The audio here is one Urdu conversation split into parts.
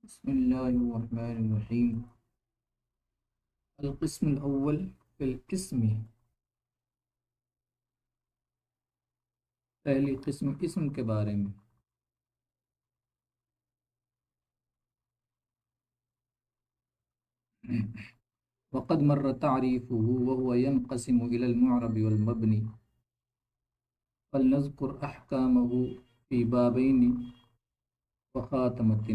بسم اللہ الرحمن الرحیم۔ القسم الاول فی القسم، پہلی قسم اسم کے بارے میں۔ وقد مر تعریفہ وهو ينقسم إلى المعرب والمبنی، فلنذکر احکامہ فی بابین وخاتمۃ۔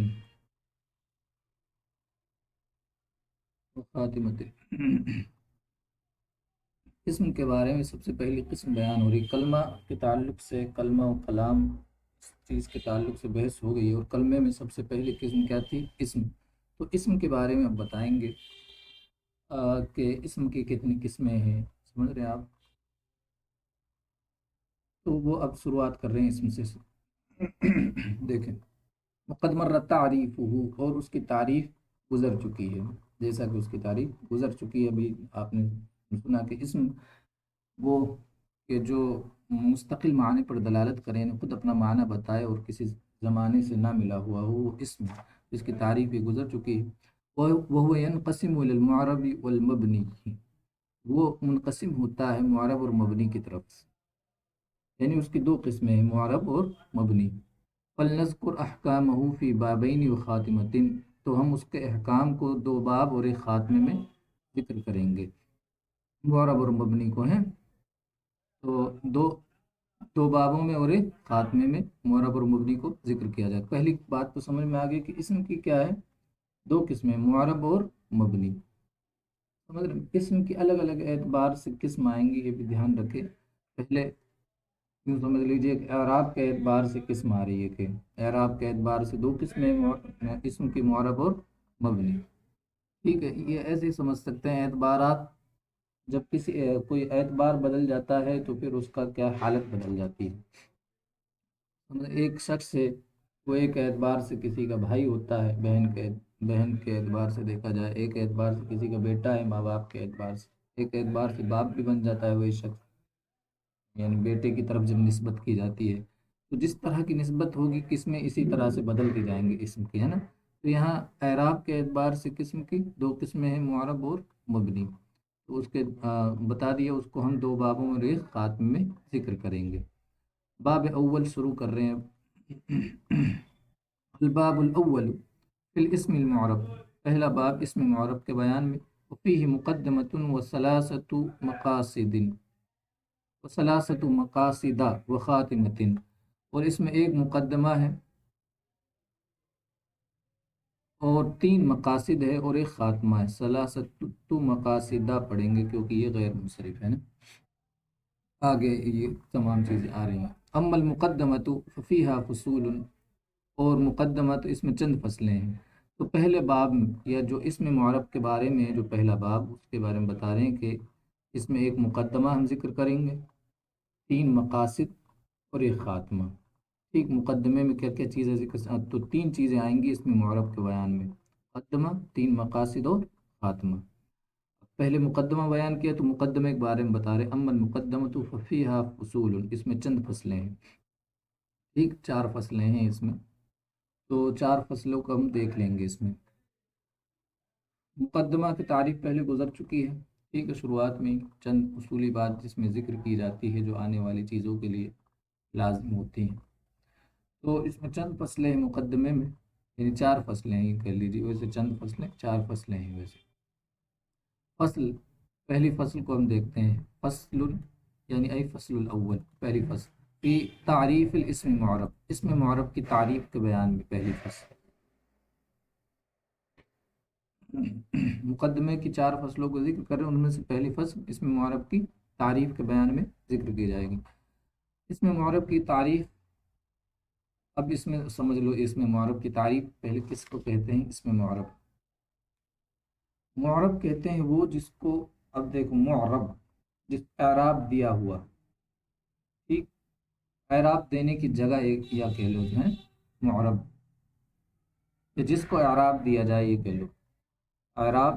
قسم کے بارے میں سب سے پہلی قسم بیان ہو رہی، کلمہ کے تعلق سے، کلمہ و کلام اس چیز کے تعلق سے بحث ہو گئی، اور کلمے میں سب سے پہلی قسم کیا تھی؟ اسم۔ تو اسم کے بارے میں اب بتائیں گے کہ اسم کی کتنی قسمیں ہیں، سمجھ رہے ہیں آپ؟ تو وہ اب شروعات کر رہے ہیں اسم سے۔ دیکھیں، مقدمہ تعریف اور اس کی تعریف گزر چکی ہے، جیسا کہ اس کی تعریف گزر چکی ہے۔ ابھی آپ نے سنا کہ اسم وہ کہ جو مستقل معنی پر دلالت کریں، خود اپنا معنی بتائے اور کسی زمانے سے نہ ملا ہوا ہو، وہ اسم، جس کی تعریف بھی گزر چکی ہے۔ وہ ينقسم الى المعرب والمبنی، وہ منقسم ہوتا ہے معرب اور مبنی کی طرف سے، یعنی اس کی دو قسمیں ہیں، معرب اور مبنی۔ فلنذکر احکامہ فی بابین و خاتمتن، تو ہم اس کے احکام کو دو باب اور ایک خاتمے میں ذکر کریں گے، معرب اور مبنی کو ہیں تو دو بابوں میں اور ایک خاتمے میں معرب اور مبنی کو ذکر کیا جائے۔ پہلی بات تو سمجھ میں آ گئی کہ اسم کی کیا ہے، دو قسمیں، معرب اور مبنی۔ سمجھ رہے ہیں؟ اسم کی الگ الگ اعتبار سے قسم آئیں گی، یہ بھی دھیان رکھے۔ پہلے یوں سمجھ لیجئے کہ اعراب کے اعتبار سے قسم آ رہی ہے، کہ اعراب کے اعتبار سے دو قسمیں، اسم کی معرب اور مبنی۔ ٹھیک ہے، یہ ایسے ہی سمجھ سکتے ہیں، اعتبارات جب کسی کوئی اعتبار بدل جاتا ہے تو پھر اس کا کیا حالت بدل جاتی ہے۔ ایک شخص ہے، وہ ایک اعتبار سے کسی کا بھائی ہوتا ہے، بہن کے اعتبار سے دیکھا جائے، ایک اعتبار سے کسی کا بیٹا ہے ماں باپ کے اعتبار سے، ایک اعتبار سے باپ بھی بن جاتا ہے وہی شخص، یعنی بیٹے کی طرف جب نسبت کی جاتی ہے تو جس طرح کی نسبت ہوگی قسمیں اسی طرح سے بدلتی جائیں گے اسم کی، ہے نا۔ تو یہاں اعراب کے اعتبار سے قسم کی دو قسمیں ہیں، معرب اور مبنی، تو اس کے بتا دیا، اس کو ہم دو بابوں میں ایک خاتمے میں ذکر کریں گے۔ باب اول شروع کر رہے ہیں۔ الباب الاول فی الاسم المعرب، پہلا باب اسم معرب کے بیان میں۔ وفیہ مقدمۃ وثلاثۃ مقاصد وثلاثۃ مقاصد وخاتمۃ، اور اس میں ایک مقدمہ ہے اور تین مقاصد ہے اور ایک خاتمہ ہے۔ ثلاثۃ مقاصدہ پڑھیں گے کیونکہ یہ غیر منصرف ہے نا، آگے یہ تمام چیزیں آ رہی ہیں۔ اما المقدمۃ ففیہا فصول، اور مقدمہ تو اس میں چند فصلیں ہیں۔ تو پہلے باب یا جو اسم معرب کے بارے میں جو پہلا باب، اس کے بارے میں بتا رہے ہیں کہ اس میں ایک مقدمہ ہم ذکر کریں گے، تین مقاصد اور ایک خاتمہ۔ ٹھیک، مقدمے میں کیا کیا چیزیں ذکر، تو تین چیزیں آئیں گی اس میں معرب کے بیان میں، مقدمہ، تین مقاصد اور خاتمہ۔ پہلے مقدمہ بیان کیا تو مقدمے کے بارے میں بتا رہے، اما المقدمۃ ففیہا فصول، اس میں چند فصلیں ہیں، ٹھیک، چار فصلیں ہیں اس میں، تو چار فصلوں کو ہم دیکھ لیں گے اس میں۔ مقدمہ کی تعریف پہلے گزر چکی ہے، ٹھیک ہے، شروعات میں چند اصولی بات جس میں ذکر کی جاتی ہے جو آنے والی چیزوں کے لیے لازم ہوتی ہیں۔ تو اس میں چند فصلیں ہیں مقدمے میں، یعنی چار فصلیں ہیں کہہ لیجیے، ویسے چند فصلیں، چار فصلیں ہیں ویسے۔ فصل، پہلی فصل کو ہم دیکھتے ہیں، فصل یعنی ای فصل الاول، پہلی فصل فی تعریف الاسم معرب، اسم معرب کی تعریف کے بیان میں پہلی فصل۔ مقدمے کی چار فصلوں کو ذکر کریں، ان میں سے پہلی فصل اسم معرب کی تعریف کے بیان میں ذکر کی جائے گی۔ اسم معرب کی تعریف، اب اس میں سمجھ لو، اسم معرب کی تعریف پہلے کس کو کہتے ہیں؟ اسم معرب، معرب کہتے ہیں وہ جس کو، اب دیکھو معرب، جس اعراب دیا ہوا، ٹھیک، اعراب دینے کی جگہ ایک یا کہہ لو جو ہے معرب، کہ جس کو اعراب دیا جائے، یہ کہہ لو اعراب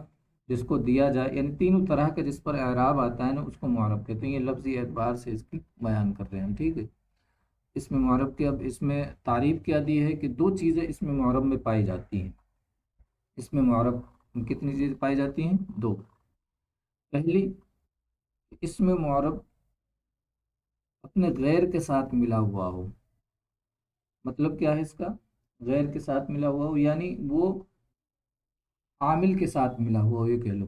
جس کو دیا جائے، یعنی تینوں طرح کا جس پر اعراب آتا ہے نا، اس کو معرب کہتے ہیں۔ یہ لفظی اعتبار سے اس کی بیان کر رہے ہیں ہم، ٹھیک ہے۔ اس میں معرب کے، اب اس میں تعریف کیا دی ہے کہ دو چیزیں اس میں معرب میں پائی جاتی ہیں، اس میں معرب کتنی چیزیں پائی جاتی ہیں؟ دو. پہلی، اس میں معرب اپنے غیر کے ساتھ ملا ہوا ہو. مطلب کیا ہے اس کا؟ غیر کے ساتھ ملا ہوا ہو یعنی وہ عامل کے ساتھ ملا ہوا ہو، یہ کہہ لو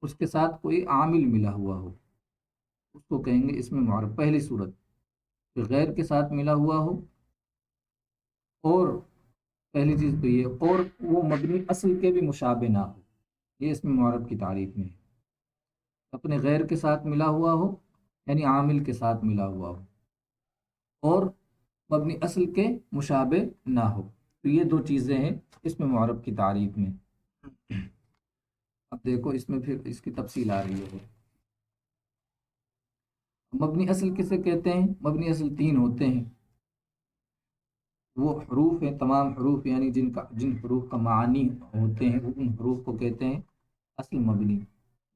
اس کے ساتھ کوئی عامل ملا ہوا ہو، اس کو کہیں گے اس میں معرب. پہلی صورت کہ غیر کے ساتھ ملا ہوا ہو، اور پہلی چیز تو یہ، اور وہ مبنی اصل کے بھی مشابہ نہ ہو. یہ اس میں معرب کی تعریف میں ہے. اپنے غیر کے ساتھ ملا ہوا ہو یعنی عامل کے ساتھ ملا ہوا ہو، اور مبنی اصل کے مشابہ نہ ہو. تو یہ دو چیزیں ہیں اس میں معرب کی تعریف میں. اب دیکھو اس میں پھر اس کی تفصیل آ رہی ہے. مبنی اصل کسے کہتے ہیں؟ مبنی اصل تین ہوتے ہیں. وہ حروف ہیں، تمام حروف یعنی جن حروف کا معنی ہوتے ہیں وہ ان حروف کو کہتے ہیں اصل مبنی.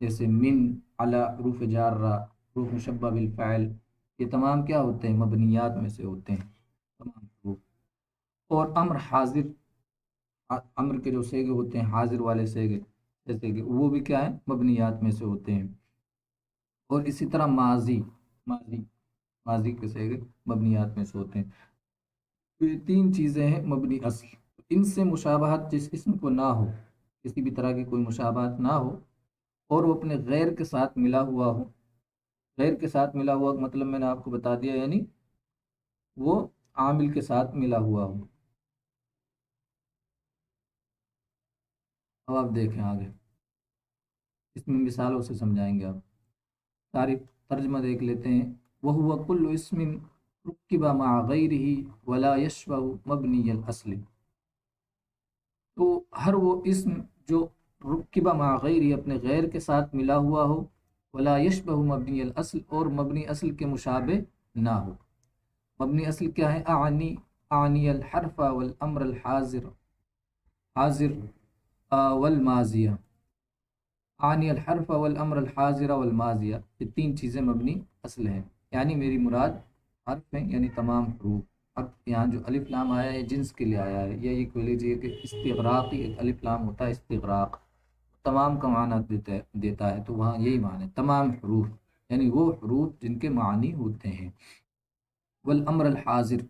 جیسے من، علی، حروف جارہ، حروف مشبہ بالفعل، یہ تمام کیا ہوتے ہیں؟ مبنیات میں سے ہوتے ہیں تمام حروف. اور امر حاضر، امر کے جو سیگے ہوتے ہیں حاضر والے سیگے، جیسے کہ وہ بھی کیا ہے؟ مبنیات میں سے ہوتے ہیں. اور اسی طرح ماضی، ماضی کے سیگے مبنیات میں سے ہوتے ہیں. تو یہ تین چیزیں ہیں مبنی اصل. ان سے مشابہت جس اسم کو نہ ہو، کسی بھی طرح کی کوئی مشابہت نہ ہو، اور وہ اپنے غیر کے ساتھ ملا ہوا ہو. غیر کے ساتھ ملا ہوا مطلب میں نے آپ کو بتا دیا، یعنی وہ عامل کے ساتھ ملا ہوا ہو. اب آپ دیکھیں آگے، اس میں مثالوں سے سمجھائیں گے آپ. تعریف ترجمہ دیکھ لیتے ہیں. وَهُوَ كُلُّ اسم رُكِّبَ مع غَيْرِهِ وَلَا يَشْبَهُ مَبْنِيَ الْأَصْلِ. تو ہر وہ اسم جو رُكِّبَ مع غَيْرِهِ اپنے غیر کے ساتھ ملا ہوا ہو، وَلَا يَشْبَهُ مَبْنِيَ الْأَصْلِ اور مبنی اصل کے مشابہ نہ ہو. مبنی اصل کیا ہے؟ اعنی الحرف والامر الحاضر، حاضر والماضیہ. اعنی الحرف والامر الحاضر والماضیہ، یہ تین چیزیں مبنی اصل ہیں. یعنی میری مراد حرف ہیں یعنی تمام حروف. اب یہاں جو الف لام آیا ہے جنس کے لیے آیا ہے، یا یہ کہہ لیجیے کہ استغراقی ایک الف لام ہوتا ہے، استغراق تمام کا معنی دیتا ہے. تو وہاں یہی معنی ہے تمام حروف، یعنی وہ حروف جن کے معنی ہوتے ہیں. والامر الحاضر،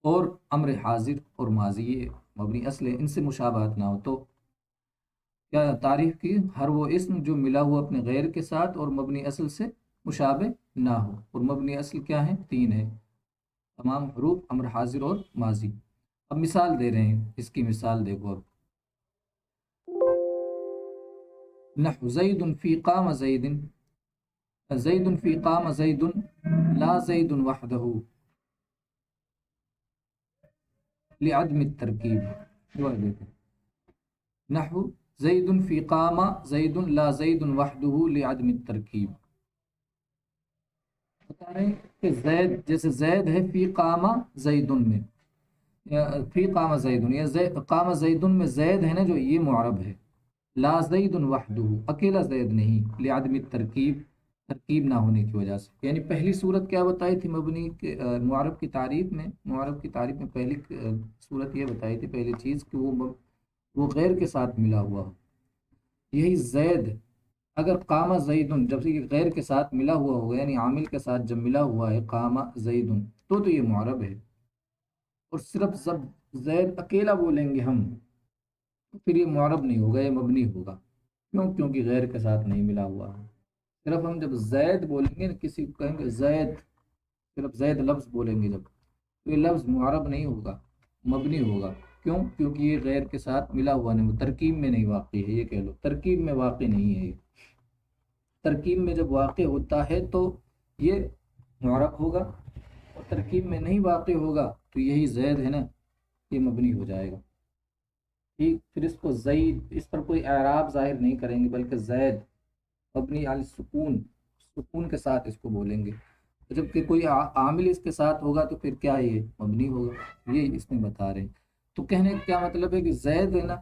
اور امر حاضر اور ماضی یہ مبنی اصل ہے، ان سے مشابہت نہ ہو. تو کیا تعریف کی؟ ہر وہ اسم جو ملا ہوا اپنے غیر کے ساتھ اور مبنی اصل سے مشابہ نہ ہو. اور مبنی اصل کیا ہیں؟ تین ہیں، تمام حروف، امر حاضر اور ماضی. اب مثال دے رہے ہیں، اس کی مثال دیکھو. اب نحو زید فی قام زید، زید فی قام زید لا زید وحدہ لعدم الترکیب. نحو زید فی قام زید لا زید وحدہ لعدم الترکیب. بتا رہے ہیں کہ زید، جیسے زید ہے فی قام زید میں، فی قام زید، یا قام زید میں زید ہے نا جو، یہ معرب ہے. لا زید وحدہ، اکیلا زید نہیں، لعدم الترکیب، ترکیب نہ ہونے کی وجہ سے. یعنی پہلی صورت کیا بتائی تھی مبنی کے معرب کی تعریف میں؟ معرب کی تعریف میں پہلی صورت یہ بتائی تھی، پہلی چیز کہ وہ غیر کے ساتھ ملا ہوا ہو. یہی زید اگر قام زیدن جب سے یہ غیر کے ساتھ ملا ہوا ہوگا، یعنی عامل کے ساتھ جب ملا ہوا ہے قام زیدن، تو یہ معرب ہے. اور صرف جب زید اکیلا بولیں گے ہم، پھر یہ معرب نہیں ہوگا، یہ مبنی ہوگا. کیوں؟ کیونکہ غیر کے ساتھ نہیں ملا ہوا ہے. صرف ہم جب زید بولیں گے، کسی کو کہیں گے زید، صرف زید لفظ بولیں گے جب، تو یہ لفظ معرب نہیں ہوگا، مبنی ہوگا. کیوں؟ کیونکہ یہ غیر کے ساتھ ملا ہوا نہیں، وہ ترکیب میں نہیں واقع ہے. یہ کہہ لو ترکیب میں واقع نہیں ہے. یہ ترکیب میں جب واقع ہوتا ہے تو یہ معرب ہوگا، اور ترکیب میں نہیں واقع ہوگا تو یہی زید ہے نا، یہ مبنی ہو جائے گا. ٹھیک، پھر اس کو زید، اس پر کوئی اعراب ظاہر نہیں کریں گے، بلکہ زید مبنی علی السکون، سکون کے ساتھ اس کو بولیں گے. جب کہ کوئی عامل اس کے ساتھ ہوگا تو پھر کیا یہ مبنی ہوگا. یہ اس میں بتا رہے ہیں. تو کہنے کا کیا مطلب ہے کہ زید ہے نا،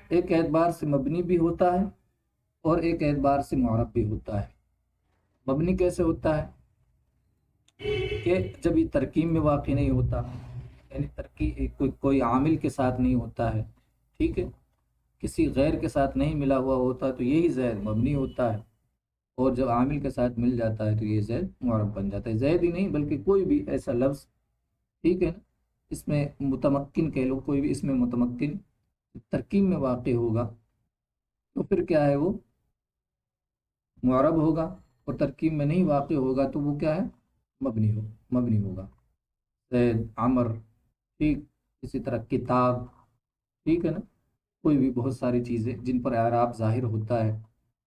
ایک اعتبار سے مبنی بھی ہوتا ہے اور ایک اعتبار سے معرب بھی ہوتا ہے. مبنی کیسے ہوتا ہے؟ کہ جب یہ ترکیب میں واقع نہیں ہوتا، یعنی ترکیب کوئی عامل کے ساتھ نہیں ہوتا ہے، ٹھیک ہے، کسی غیر کے ساتھ نہیں ملا ہوا ہوتا تو یہی زید مبنی ہوتا ہے، اور جب عامل کے ساتھ مل جاتا ہے تو یہ زید معرب بن جاتا ہے۔ زید ہی نہیں بلکہ کوئی بھی ایسا لفظ، ٹھیک ہے نا، اس میں متمکن کہہ لو، کوئی بھی اس میں متمکن ترکیب میں واقع ہوگا تو پھر کیا ہے وہ معرب ہوگا، اور ترکیب میں نہیں واقع ہوگا تو وہ کیا ہے، مبنی ہوگا۔ زید، عمر، ٹھیک، اسی طرح کتاب، ٹھیک ہے نا، کوئی بھی بہت ساری چیزیں جن پر اعراب ظاہر ہوتا ہے،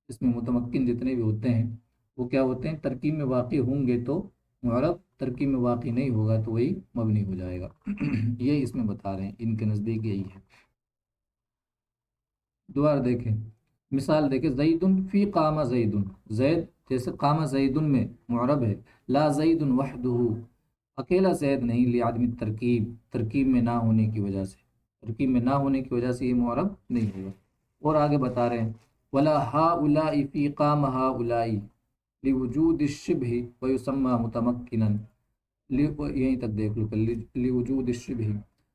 اس میں متمکن جتنے بھی ہوتے ہیں وہ کیا ہوتے ہیں، ترکیب میں واقع ہوں گے تو معرب، ترکیب میں واقع نہیں ہوگا تو وہی مبنی ہو جائے گا۔ یہی اس میں بتا رہے ہیں، ان کے نزدیک یہی ہے۔ دوبارہ دیکھیں، مثال دیکھیں، زید فی قام زید، زید جیسے قام زید میں معرب ہے، لا زید وحدہ، اکیلا زید نہیں، لعدم ترکیب، ترکیب میں نہ ہونے کی وجہ سے، ترکیب میں نہ ہونے کی وجہ سے یہ معرب نہیں ہوگا۔ اور آگے بتا رہے ہیں، ولا ہؤلاء فی قام ہؤلاء لوجود الشبہ ویسمى متمکنا، یہیں تک دیکھ لو، لوجود الشبہ۔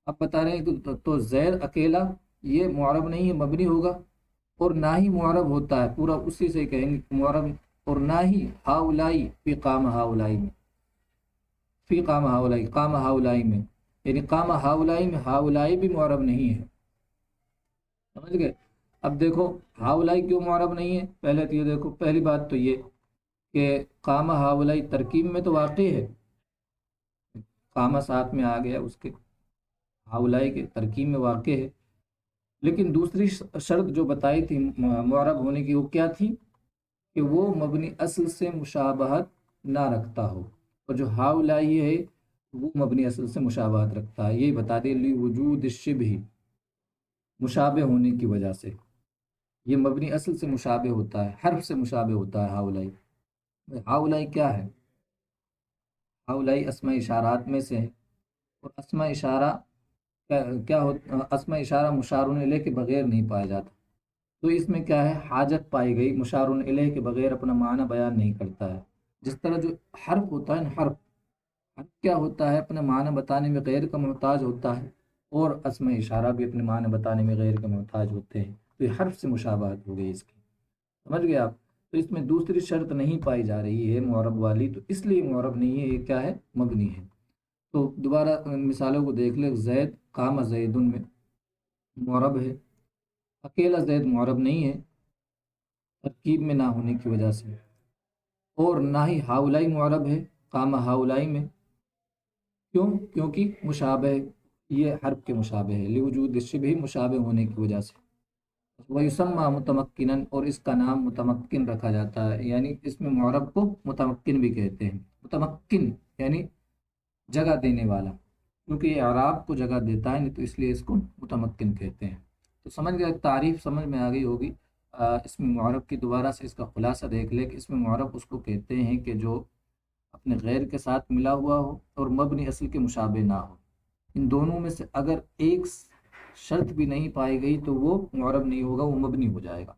اب بتا رہے ہیں کہ تو زید اکیلا یہ معرب نہیں ہے، مبنی ہوگا، اور نہ ہی معرب ہوتا ہے، پورا اسی سے کہیں گے معرب، اور نہ ہی ہؤلاء فی قام ہؤلاء میں، فی قام ہؤلاء، قام ہؤلاء میں، یعنی قام ہؤلاء میں ہؤلاء بھی معرب نہیں ہے، سمجھ گئے؟ اب دیکھو ہؤلاء کیوں معرب نہیں ہے، پہلے تو یہ دیکھو، پہلی بات تو یہ کہ قام ہؤلاء ترکیب میں تو واقع ہے، قام ساتھ میں آ گیا اس کے، ہؤلاء کے ترکیب میں واقع ہے، لیکن دوسری شرط جو بتائی تھی معرب ہونے کی وہ کیا تھی، کہ وہ مبنی اصل سے مشابہت نہ رکھتا ہو، اور جو ہؤلاء ہے وہ مبنی اصل سے مشابہت رکھتا ہے، یہی بتا دے لی وجود الشبہ، مشابہ ہونے کی وجہ سے یہ مبنی اصل سے مشابہ ہوتا ہے، حرف سے مشابہ ہوتا ہے ہؤلاء۔ ہؤلاء کیا ہے؟ ہؤلاء اسماء اشارات میں سے ہے، اور اسماء اشارہ کیا ہوتا، اسماء اشارہ مشار الیہ کے بغیر نہیں پایا جاتا، تو اس میں کیا ہے، حاجت پائی گئی، مشار الیہ کے بغیر اپنا معنی بیان نہیں کرتا ہے۔ جس طرح جو حرف ہوتا ہے نا، حرف کیا ہوتا ہے، اپنے معنی بتانے میں غیر کا محتاج ہوتا ہے، اور اسماء اشارہ بھی اپنے معنی بتانے میں غیر کا محتاج ہوتے ہیں، تو یہ حرف سے مشابہت ہو گئی اس کی، سمجھ گئے آپ؟ تو اس میں دوسری شرط نہیں پائی جا رہی ہے معرب والی، تو اس لیے معرب نہیں ہے، یہ کیا ہے، مبنی ہے۔ تو دوبارہ مثالوں کو دیکھ لیں، زید، قام زید میں معرب ہے، اکیلا زید معرب نہیں ہے ترکیب میں نہ ہونے کی وجہ سے، اور نہ ہی ہؤلاء معرب ہے قام ہؤلاء میں، کیوں؟ کیونکہ مشابہ، یہ حرف کے مشابہ ہے، لوجود الشبہ، مشابہ ہونے کی وجہ سے، ویسمى متمکنا، اور اس کا نام متمکن رکھا جاتا ہے، یعنی اس میں معرب کو متمکن بھی کہتے ہیں، متمکن یعنی جگہ دینے والا، کیونکہ یہ اعراب کو جگہ دیتا ہے نہیں، تو اس لیے اس کو متمکن کہتے ہیں۔ تو سمجھ گئے، تعریف سمجھ میں آ گئی ہوگی۔ اس میں معرب کی دوبارہ سے اس کا خلاصہ دیکھ لے کہ اس میں معرب اس کو کہتے ہیں کہ جو اپنے غیر کے ساتھ ملا ہوا ہو اور مبنی اصل کے مشابہ نہ ہو، ان دونوں میں سے اگر ایک شرط بھی نہیں پائی گئی تو وہ معرب نہیں ہوگا، وہ مبنی ہو جائے گا،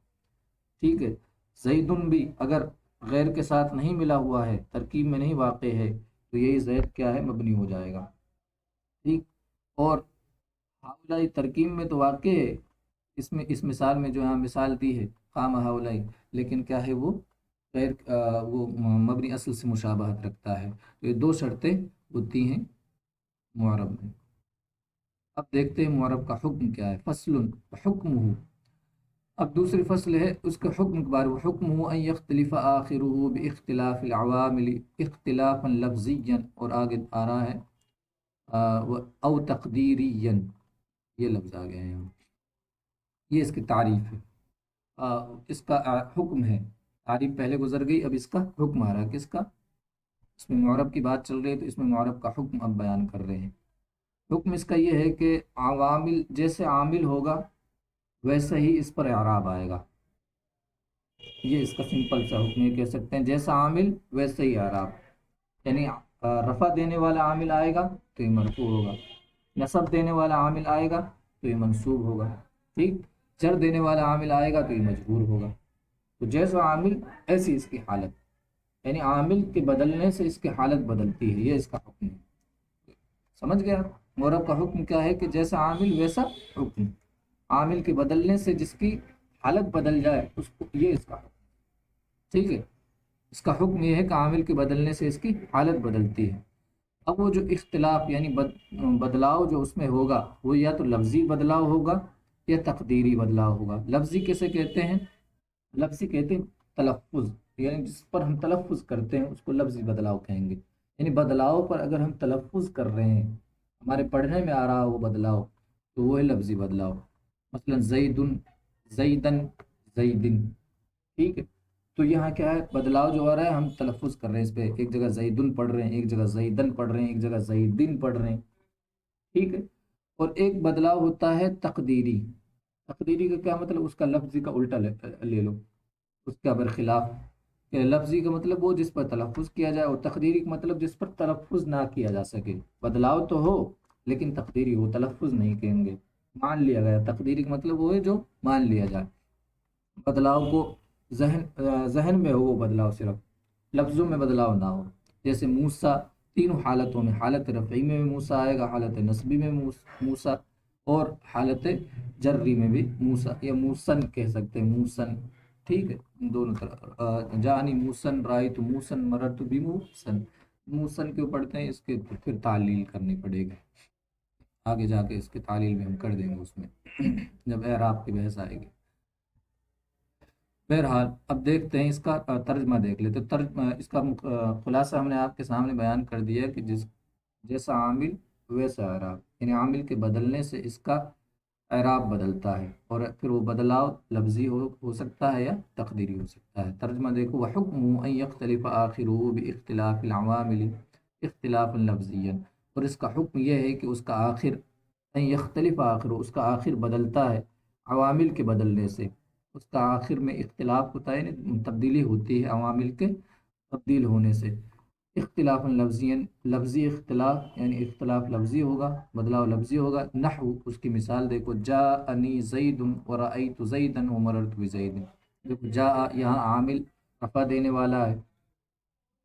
ٹھیک ہے؟ زیدن بھی اگر غیر کے ساتھ نہیں ملا ہوا ہے، ترکیب میں نہیں واقع ہے، تو یہی زید کیا ہے، مبنی ہو جائے گا، ٹھیک۔ اور ہؤلاء ترکیب میں تو واقع ہے، اس میں اس مثال میں جو یہاں مثال دی ہے قام ہؤلاء، لیکن کیا ہے وہ غیر وہ مبنی اصل سے مشابہت رکھتا ہے، تو یہ دو شرطیں ہوتی ہیں معرب میں۔ اب دیکھتے ہیں معرب کا حکم کیا ہے، فصل حکمہ، اب دوسری فصل ہے اس کے حکم کے بارے میں، حکمہ ان یختلف آخرہ باختلاف العوامل اختلافا لفظیا، اور آگے آ رہا ہے او تقدیریا، یہ لفظ آ گئے ہیں یہاں، یہ اس کی تعریف ہے، اس کا حکم ہے، تعریف پہلے گزر گئی، اب اس کا حکم آ رہا ہے، کس کا؟ اس میں معرب کی بات چل رہی ہے تو اس میں معرب کا حکم اب بیان کر رہے ہیں۔ حکم اس کا یہ ہے کہ عوامل جیسے عامل ہوگا ویسے ہی اس پر اعراب آئے گا، یہ اس کا سمپل سا حکم، یہ کہہ سکتے ہیں جیسا عامل ویسے ہی اعراب، یعنی رفع دینے والا عامل آئے گا تو یہ مرفوع ہوگا، نصب دینے والا عامل آئے گا تو یہ منصوب ہوگا، ٹھیک، جر دینے والا عامل آئے گا تو یہ مجرور ہوگا، تو جیسا عامل ایسی اس کی حالت، یعنی عامل کے بدلنے سے اس کی حالت بدلتی ہے، یہ اس کا حکم ہے، سمجھ گیا؟ معرب کا حکم کیا ہے کہ جیسا عامل ویسا حکم، عامل کے بدلنے سے جس کی حالت بدل جائے اس کو، یہ اس کا حکم، ٹھیک ہے، اس کا حکم یہ ہے کہ عامل کے بدلنے سے اس کی حالت بدلتی ہے۔ اب وہ جو اختلاف یعنی بدلاؤ جو اس میں ہوگا وہ یا تو لفظی بدلاؤ ہوگا یا تقدیری بدلاؤ ہوگا۔ لفظی کیسے کہتے ہیں؟ لفظی کہتے ہیں تلفظ، یعنی جس پر ہم تلفظ کرتے ہیں اس کو لفظی بدلاؤ کہیں گے۔ یعنی بدلاؤ پر اگر ہم تلفظ کر رہے ہیں، ہمارے پڑھنے میں آ رہا وہ بدلاؤ، تو وہ ہے لفظی بدلاؤ۔ مثلا زیدن، زیدن، زیدن، ٹھیک ہے۔ تو یہاں کیا ہے، بدلاؤ جو آ رہا ہے ہم تلفظ کر رہے ہیں اس پہ، ایک جگہ زیدن پڑھ رہے ہیں، ایک جگہ زیدن پڑھ رہے ہیں، ایک جگہ زیدن پڑھ رہے ہیں، ٹھیک ہے۔ اور ایک بدلاؤ ہوتا ہے تقدیری۔ تقدیری کا کیا مطلب؟ اس کا لفظی کا الٹا لے لو، اس کا برخلاف کہ لفظی کا مطلب وہ جس پر تلفظ کیا جائے، اور تقدیری کا مطلب جس پر تلفظ نہ کیا جا سکے۔ بدلاؤ تو ہو لیکن تقدیری ہو، تلفظ نہیں کہیں گے، مان لیا گیا۔ تقدیری کا مطلب وہ ہے جو مان لیا جائے، بدلاؤ کو ذہن میں ہو وہ بدلاؤ، صرف لفظوں میں بدلاؤ نہ ہو۔ جیسے موسیٰ، تینوں حالتوں میں، حالت رفعی میں بھی موسیٰ آئے گا، حالت نصبی میں موسیٰ، اور حالت جری میں بھی موسیٰ، یا موسن کہہ سکتے ہیں، موسن، ٹھیک ہے، دونوں طرح۔ جانی موسن، رائت موسن، مررت بموسن، موسن کیوں پڑھتے ہیں؟ اس کے پھر تعلیل کرنی پڑے گی، آگے جا کے اس کی تعلیل بھی ہم کر دیں گے اس میں جب اعراب کی بحث آئے گی۔ بہرحال اب دیکھتے ہیں اس کا ترجمہ دیکھ لیتے۔ اس کا خلاصہ ہم نے آپ کے سامنے بیان کر دیا کہ جیسا عامل ویسا اعراب، یعنی عامل کے بدلنے سے اس کا اعراب بدلتا ہے، اور پھر وہ بدلاؤ لفظی ہو سکتا ہے یا تقدیری ہو سکتا ہے۔ ترجمہ دیکھو، وَحُكْمُهُ أَن يَخْتَلِفَ آخِرُهُ بِاخْتِلَافِ الْعَوَامِلِ اخْتِلَافًا لَفْظِيًّا، اور اس کا حکم یہ ہے کہ اس کا آخر، ان یختلف آخر، اس کا آخر بدلتا ہے عوامل کے بدلنے سے، اس کا آخر میں اختلاف ہوتا ہے، یعنی تبدیلی ہوتی ہے عوامل کے تبدیل ہونے سے۔ اختلاف لفظی، لفظی اختلاف یعنی اختلاف لفظی ہوگا، بدلاؤ لفظی ہوگا۔ نحو، اس کی مثال دیکھو، جاءنی زید ورأیت زیدا ومررت بزید۔ دیکھو جاء یہاں عامل رفع دینے والا ہے،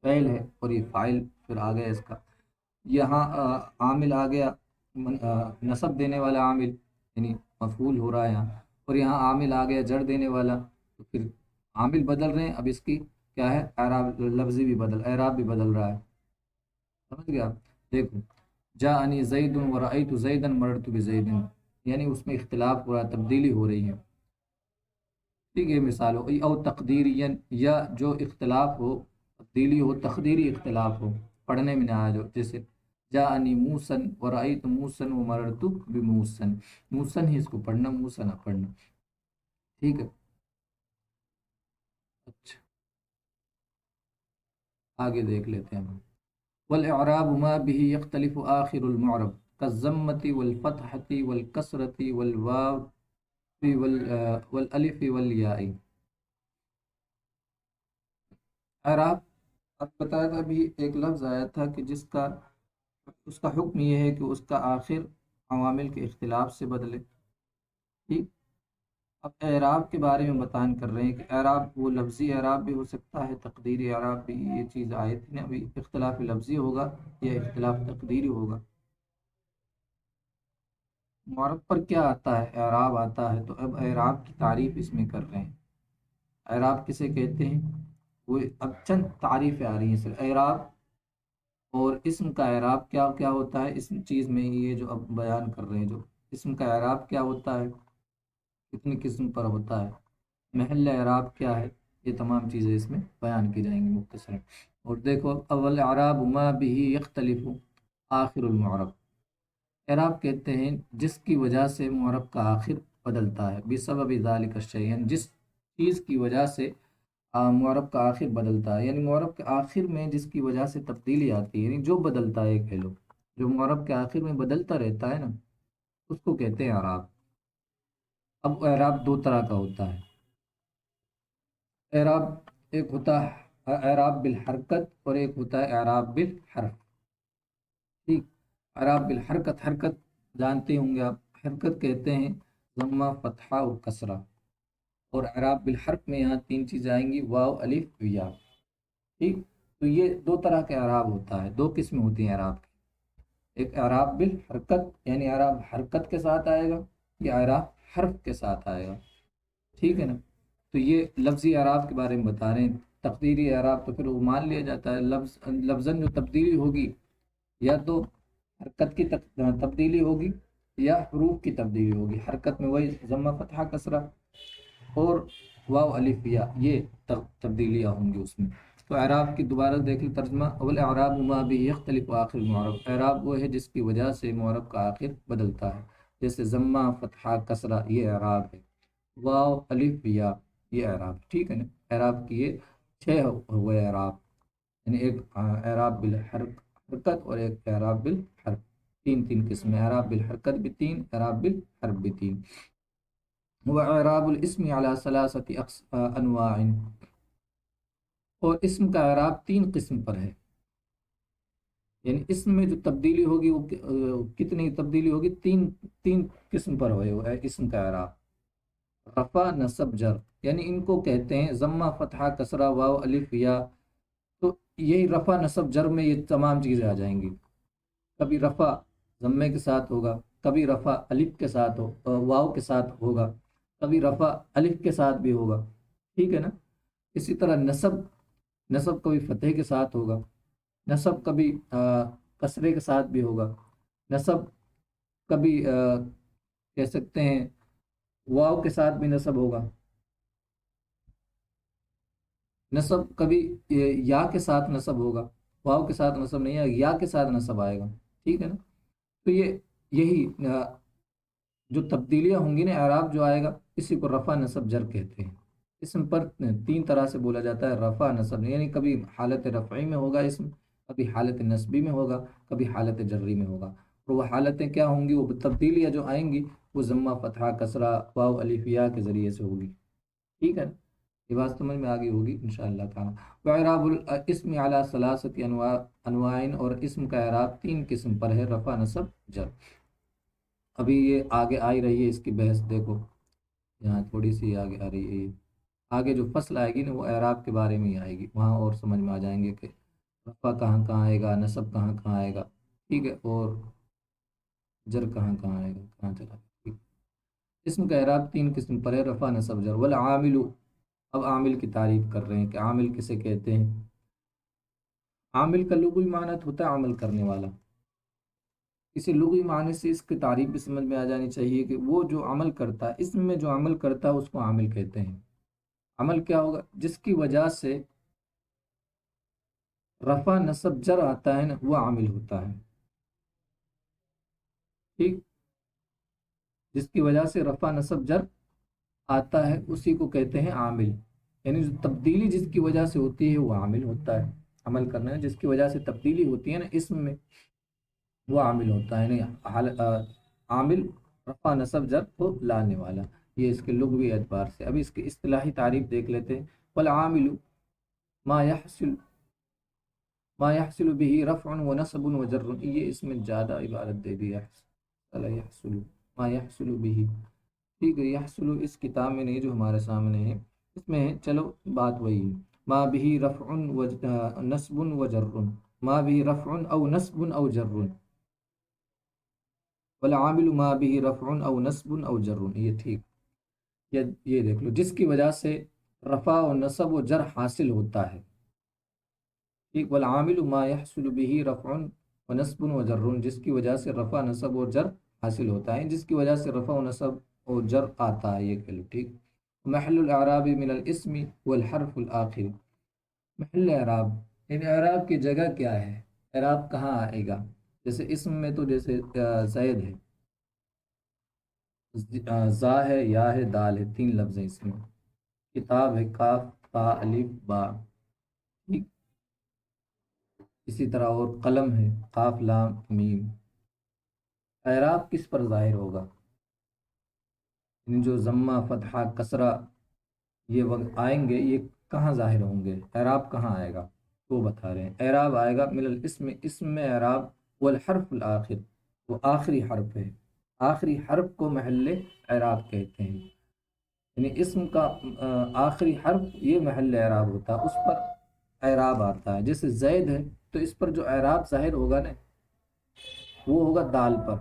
فعل ہے، اور یہ فاعل پھر آ گیا اس کا، یہاں عامل آ گیا، نصب دینے والا عامل، یعنی مفعول ہو رہا ہے یہاں، اور یہاں عامل آ گیا جڑ دینے والا، تو پھر عامل بدل رہے ہیں، اب اس کی کیا ہے، اعراب لفظی بھی اعراب بھی بدل رہا ہے، سمجھ گیا؟ دیکھو جاءنی زید ورأیت زیدا مررت بزید، یعنی اس میں اختلاف ہو رہا ہے، تبدیلی ہو رہی ہے، ٹھیک ہے، مثال ہو۔ او تقدیری، یا جو اختلاف ہو تبدیلی ہو، تقدیری اختلاف ہو، پڑھنے میں نہ آ جو، جیسے جاءنی موسن ورأیت موسن ومررت بموسن، موسن ہی اس کو پڑھنا، موسن نہ پڑھنا، ٹھیک ہے۔ اچھا آگے دیکھ لیتے ہیں ہم۔ والاعراب ما به يختلف آخر المعرب كالضمة والفتحة والكسرة والواو والالف والياء۔ اعراب، اب بتایا تھا ابھی ایک لفظ آیا تھا کہ جس کا اس کا حکم یہ ہے کہ اس کا آخر عوامل کے اختلاف سے بدلے، ٹھیک۔ اب اعراب کے بارے میں بتان کر رہے ہیں کہ اعراب وہ لفظی اعراب بھی ہو سکتا ہے، تقدیری اعراب بھی، یہ چیز آئی تھی نا ابھی، اختلاف لفظی ہوگا یا اختلاف تقدیری ہوگا۔ معرب پر کیا آتا ہے؟ اعراب آتا ہے، تو اب اعراب کی تعریف اس میں کر رہے ہیں۔ اعراب کسے کہتے ہیں؟ وہ اب چند تعریفیں آ رہی ہیں سر، اعراب اور اسم کا اعراب کیا کیا ہوتا ہے اس چیز میں، یہ جو اب بیان کر رہے ہیں، جو اسم کا اعراب کیا ہوتا ہے، کتنی قسم پر ہوتا ہے، محل اعراب کیا ہے، یہ تمام چیزیں اس میں بیان کی جائیں گی مختصر۔ اور دیکھو، اول اعراب ما به یختلف آخر المعرب، اعراب کہتے ہیں جس کی وجہ سے معرب کا آخر بدلتا ہے، بسبب ذالک الشیء، جس چیز کی وجہ سے معرب کا آخر بدلتا ہے، یعنی معرب کے آخر میں جس کی وجہ سے تبدیلی آتی ہے، یعنی جو بدلتا ہے، کہہ لو جو معرب کے آخر میں بدلتا رہتا ہے نا، اس کو کہتے ہیں اعراب۔ اب اعراب دو طرح کا ہوتا ہے، اعراب ایک ہوتا ہے اعراب بالحرکت، اور ایک ہوتا ہے اعراب بالحرف، ٹھیک۔ اعراب بالحرکت، حرکت جانتے ہوں گے آپ، حرکت کہتے ہیں ضمہ، فتحہ اور کسرہ، اور اعراب بالحرف میں یہاں تین چیزیں آئیں گی، واو، الف، یا، ٹھیک۔ تو یہ دو طرح کا اعراب ہوتا ہے، دو قسمیں ہوتی ہیں اعراب کی، ایک اعراب بالحرکت یعنی اعراب حرکت کے ساتھ آئے گا، یا اعراب حرف کے ساتھ آئے گا، ٹھیک ہے نا؟ تو یہ لفظی اعراب کے بارے میں بتا رہے ہیں۔ تقدیری اعراب تو پھر وہ مان لیا جاتا ہے، لفظاً جو تبدیلی ہوگی یا تو حرکت کی تبدیلی ہوگی یا حروف کی تبدیلی ہوگی۔ حرکت میں وہی ضمہ فتحہ کسرہ اور واو الف یا، یہ تبدیلیاں ہوں گی اس میں۔ تو اعراب کی دوبارہ دیکھ لیں ترجمہ، اول اعراب ما به یختلف آخر المعرب، اعراب وہ ہے جس کی وجہ سے معرب کا آخر بدلتا ہے، جیسے ضمہ فتحہ کسرہ یہ اعراب ہے، واو الف یا یہ اعراب، ٹھیک ہے نا؟ اعراب کی یہ 6 ہوئے اعراب، یعنی ایک اعراب بالحرکت اور ایک اعراب بالحرف، تین قسم، اعراب بالحرکت بھی 3، اعراب بالحرف بھی 3۔ وہ اعراب الاسم علی ثلاثۃ انواع، اور اسم کا اعراب 3 قسم پر ہے، یعنی اسم میں جو تبدیلی ہوگی وہ کتنی تبدیلی ہوگی؟ تین قسم پر ہوئے وہ اسم کا اعراب، رفع نصب جر، یعنی ان کو کہتے ہیں ضمہ فتحہ کسرہ واو الف یا، تو یہی رفع نصب جر میں یہ تمام چیزیں آ جائیں گی، کبھی رفع ضمے کے ساتھ ہوگا، کبھی رفع الف کے ساتھ واو کے ساتھ ہوگا، کبھی رفع الف کے ساتھ بھی ہوگا، ٹھیک ہے نا؟ اسی طرح نصب کبھی فتح کے ساتھ ہوگا، نصب کبھی کسرے کے ساتھ بھی ہوگا، نصب کبھی کہہ سکتے ہیں واو کے ساتھ بھی نصب ہوگا، نصب کبھی یا کے ساتھ نصب ہوگا، واو کے ساتھ نصب نہیں ہے، یا کے ساتھ نصب آئے گا، ٹھیک ہے نا؟ تو یہی جو تبدیلیاں ہوں گی نا، اعراب جو آئے گا اسی کو رفع نصب جر کہتے ہیں۔ اسم پر 3 طرح سے بولا جاتا ہے، رفع نصب، یعنی کبھی حالت رفعی میں ہوگا اسم، کبھی حالت نصبی میں ہوگا، کبھی حالت جری میں ہوگا، اور وہ حالتیں کیا ہوں گی؟ وہ تبدیلیاں جو آئیں گی وہ ضمہ فتحہ کسرہ واو الف یا کے ذریعے سے ہوگی، ٹھیک ہے؟ یہ بات سمجھ میں آگے ہوگی انشاءاللہ تعالیٰ۔ وَإِعْرَابُ الاسم علی ثلاثۃ انواع، اور اسم کا اعراب 3 قسم پر ہے، رفع نصب جر۔ ابھی یہ آگے آئی رہی ہے اس کی بحث، دیکھو یہاں تھوڑی سی آگے آ رہی ہے، یہ آگے جو فصل آئے گی نا وہ اعراب کے بارے میں ہی آئے گی، وہاں اور سمجھ میں آ جائیں گے کہ رفع کہاں کہاں آئے گا، نصب کہاں کہاں آئے گا، ٹھیک ہے، اور جر کہاں کہاں آئے گا، کہاں چلا ٹھیک۔ اسم کا اعراب 3 قسم پر ہے، رفع نصب جر۔ والعامل، اب عامل کی تعریف کر رہے ہیں کہ عامل کسے کہتے ہیں۔ عامل کا لغوی معنی ہوتا ہے عمل کرنے والا، کسی لغوی معنی سے اس کی تعریف بھی سمجھ میں آ جانی چاہیے کہ وہ جو عمل کرتا ہے، اسم میں جو عمل کرتا ہے اس کو عامل کہتے ہیں۔ عمل کیا ہوگا؟ جس کی وجہ سے رفع نصب جر آتا ہے نا وہ عامل ہوتا ہے، ٹھیک؟ جس کی وجہ سے رفع نصب جر آتا ہے اسی کو کہتے ہیں عامل، یعنی جو تبدیلی جس کی وجہ سے ہوتی ہے وہ عامل ہوتا ہے۔ عمل کرنا ہے جس کی وجہ سے تبدیلی ہوتی ہے نا اسم میں، وہ عامل ہوتا ہے، یعنی عامل رفع نصب جر کو لانے والا، یہ اس کے لغوی اعتبار سے۔ ابھی اس کی اصطلاحی تعریف دیکھ لیتے ہیں۔ والعامل ما يحصل به رفع ونصب وجر، یہ اس میں زیادہ عبارت دے دی ہے، يحصل ما يحصل به، ٹھیک ہے؟ یحصل اس کتاب میں نہیں جو ہمارے سامنے ہے، اس میں ہے، چلو بات وہی ہے، ما به رفع نصب وجر، ما به رفع او نصب او جر، والعامل ما به رفع او نصب او جر، یہ ٹھیک، یہ دیکھ لو، جس کی وجہ سے رفع و نصب و جر حاصل ہوتا ہے، ٹھیک؟ والعامل ما يحصل به رفع و نصب و جر، جس کی وجہ سے رفع نصب و جر حاصل ہوتا ہے، جس کی وجہ سے رفع و نصب و جر آتا ہے، یہ کہہ لو، ٹھیک؟ محل الاعراب من الاسم والحرف الاخر، محل اعراب یعنی اعراب کی جگہ کیا ہے، اعراب کہاں آئے گا؟ جیسے اسم میں تو جیسے زید ہے، زا ہے، یا ہے، دال ہے، 3 لفظ ہیں اس میں، کتاب ہے، کاف تا الف با، ٹھیک؟ اسی طرح اور قلم ہے، قاف لام میم۔ اعراب کس پر ظاہر ہوگا؟ یعنی جو ضمہ فتحہ کسرہ یہ وقت آئیں گے، یہ کہاں ظاہر ہوں گے؟ اعراب کہاں آئے گا؟ وہ بتا رہے ہیں، اعراب آئے گا من الاسم، اسم میں اعراب، والحرف الاخر، وہ آخری حرف ہے، آخری حرف کو محل اعراب کہتے ہیں، یعنی اسم کا آخری حرف یہ محل اعراب ہوتا ہے، اس پر اعراب آتا ہے۔ جیسے زید ہے تو اس پر جو اعراب ظاہر ہوگا نا وہ ہوگا دال پر،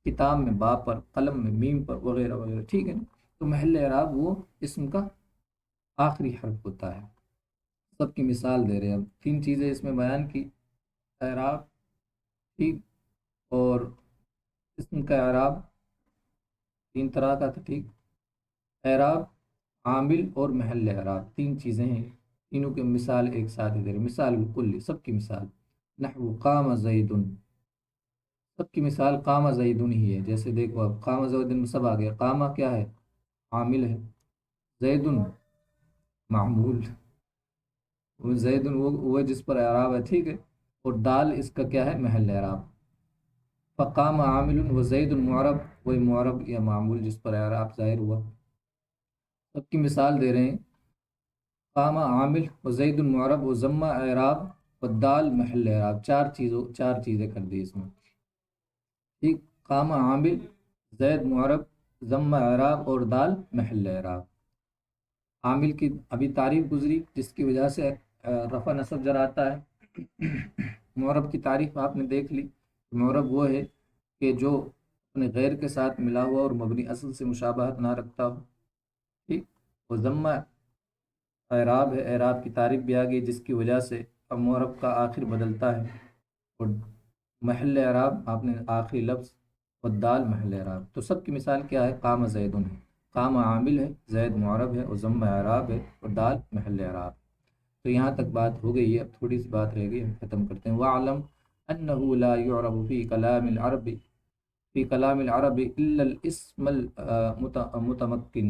کتاب میں با پر، قلم میں میم پر، وغیرہ وغیرہ، ٹھیک ہے نا؟ تو محل اعراب وہ اسم کا آخری حرف ہوتا ہے۔ سب کی مثال دے رہے ہیں، اب 3 چیزیں اس میں بیان کی: اعراب، ٹھیک، اور اسم کا اعراب 3 طرح کا تھا، ٹھیک، اعراب، عامل اور محل اعراب، 3 چیزیں ہیں، تینوں کی مثال ایک ساتھ ہی دے رہے ہیں، مثال بالکل سب کی مثال۔ نحو قام زید، سب کی مثال قام زیدن ہی ہے، جیسے دیکھو اب قام زیدن میں سب آ گیا، قامہ کیا ہے؟ عامل ہے، زیدن معمول، وہ زیدن وہ جس پر اعراب ہے، ٹھیک ہے، اور دال اس کا کیا ہے؟ محل اعراب۔ فقام عامل و زید معرب، وہی معرب یا معمول جس پر اعراب ظاہر ہوا۔ سب کی مثال دے رہے ہیں: قام عامل و زید معرب و ضمہ اعراب و دال محل اعراب، 4 چیزیں کر دی اس میں، ٹھیک، قام عامل، زید معرب، ضمہ اعراب اور دال محل اعراب۔ عامل کی ابھی تعریف گزری جس کی وجہ سے رفع نصب جر آتا ہے۔ معرب کی تعریف آپ نے دیکھ لی، معرب وہ ہے کہ جو اپنے غیر کے ساتھ ملا ہوا اور مبنی اصل سے مشابہت نہ رکھتا ہو، ٹھیک، وہ ضمہ اعراب ہے، اعراب کی تعریف بھی آ گئی جس کی وجہ سے اب معرب کا آخر بدلتا ہے، اور محل اعراب آپ نے آخری لفظ، اور دال محل اعراب۔ تو سب کی مثال کیا ہے؟ قام زیدن ہے، قام عامل ہے، زید معرب ہے، اور ضمہ اعراب ہے، اور دال محل اعراب۔ تو یہاں تک بات ہو گئی ہے، اب تھوڑی سی بات رہ گئی، ہم ختم کرتے ہیں۔ وَاعْلَمْ أَنَّهُ لَا يُعْرَبُ فِي كَلَامِ الْعَرَبِ إِلَّا الْإِسْمَ الْمُتَمَكِّنُ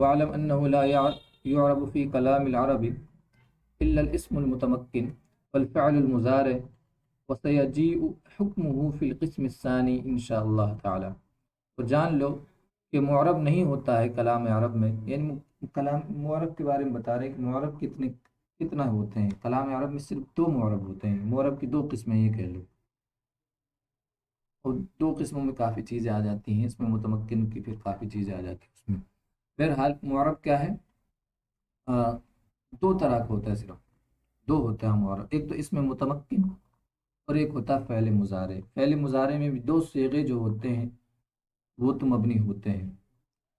وَاعْلَمْ أَنَّهُ لَا يُعْرَبُ فِي كَلَامِ الْعَرَبِ إِلَّا الْإِسْمُ الْمُتَمَكِّنُ وَالْفِعْلُ الْمُضَارِعُ وَسَيَجِيءُ حُكْمُهُ فِي الْقِسْمِ الثَّانِي إِنْ شاء اللہ تعالی۔ تو جان لو کہ معرب نہیں ہوتا ہے کلام عرب میں، یعنی کلام معرب کے بارے میں بتا رہے ہیں کہ معرب کتنا ہوتے ہیں۔ کلام عرب میں صرف 2 معرب ہوتے ہیں، معرب کی 2 قسمیں یہ کہہ لو، اور 2 قسموں میں کافی چیزیں آ جاتی ہیں، اس میں متمکن کی پھر کافی چیزیں آ جاتی ہیں اس میں۔ بہرحال معرب کیا ہے؟ 2 طرح کا ہوتا ہے، صرف 2 ہوتا ہے معرب، ایک تو اس میں متمکن، اور ایک ہوتا ہے فعل مضارع۔ فعل مضارع میں بھی 2 صیغے جو ہوتے ہیں وہ تو مبنی ہوتے ہیں،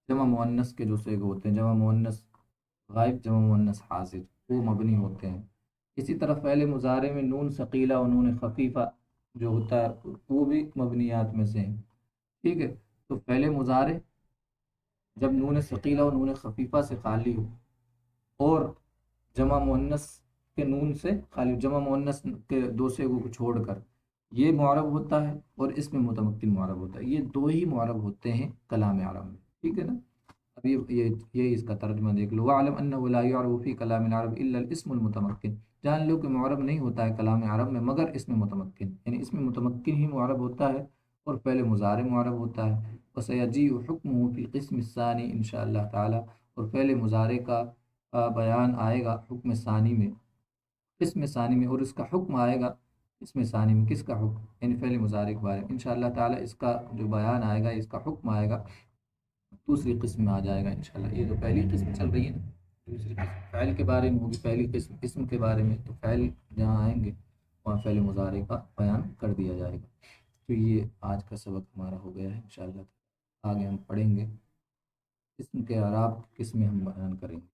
جمع مؤنث کے جو صیغے ہوتے ہیں، جمع مؤنث غائب، جمع مؤنث حاضر، وہ مبنی ہوتے ہیں۔ اسی طرح فعل مضارع میں نون ثقیلہ اور نون خفیفہ جو ہوتا ہے وہ بھی مبنیات میں سے ہیں، ٹھیک ہے۔ تو فعل مضارع جب نون ثقیلہ اور نون خفیفہ سے خالی ہو، اور جمع مؤنث کے نون سے خالی، جمع مؤنث کے 2 صیغوں کو چھوڑ کر، یہ معرب ہوتا ہے، اور اس میں متمکن معرب ہوتا ہے۔ یہ 2 ہی معرب ہوتے ہیں کلام عرب میں، ٹھیک ہے نا؟ اب یہ اس کا ترجمہ دیکھ لو۔ وَاعْلَمْ أَنَّهُ لَا يُعْرَبُ فِي كَلَامِ الْعَرَبِ إِلَّا الْإِسْمُ الْمُتَمَكِّنُ، جان لو کہ معرب نہیں ہوتا ہے کلام عرب میں مگر اس میں متمکن، یعنی اس میں متمکن ہی معرب ہوتا ہے، اور فعل مضارع معرب ہوتا ہے۔ وَسَيَجِيءُ حُكْمُهُ فِي الْقِسْمِ الثَّانِي إِنْ شاء اللہ تعالی، اور فعل مضارع کا بیان آئے گا حکم ثانی میں، قسم ثانی میں، اور اس کا حکم آئے گا قسم ثانی میں۔ کس کا حکم؟ یعنی فعل مضارع کے بارے میں ان شاء اللہ تعالی اس کا جو بیان آئے گا، اس کا حکم آئے گا دوسری قسم میں آ جائے گا انشاءاللہ۔ یہ تو پہلی قسم چل رہی ہے نا، دوسری قسم فعل کے بارے میں ہوگی، پہلی قسم اسم کے بارے میں، تو فعل جہاں آئیں گے وہاں فعل مضارع کا بیان کر دیا جائے گا۔ تو یہ آج کا سبق ہمارا ہو گیا ہے، انشاءاللہ آگے ہم پڑھیں گے اسم کے اعراب قسمیں ہم بیان کریں گے۔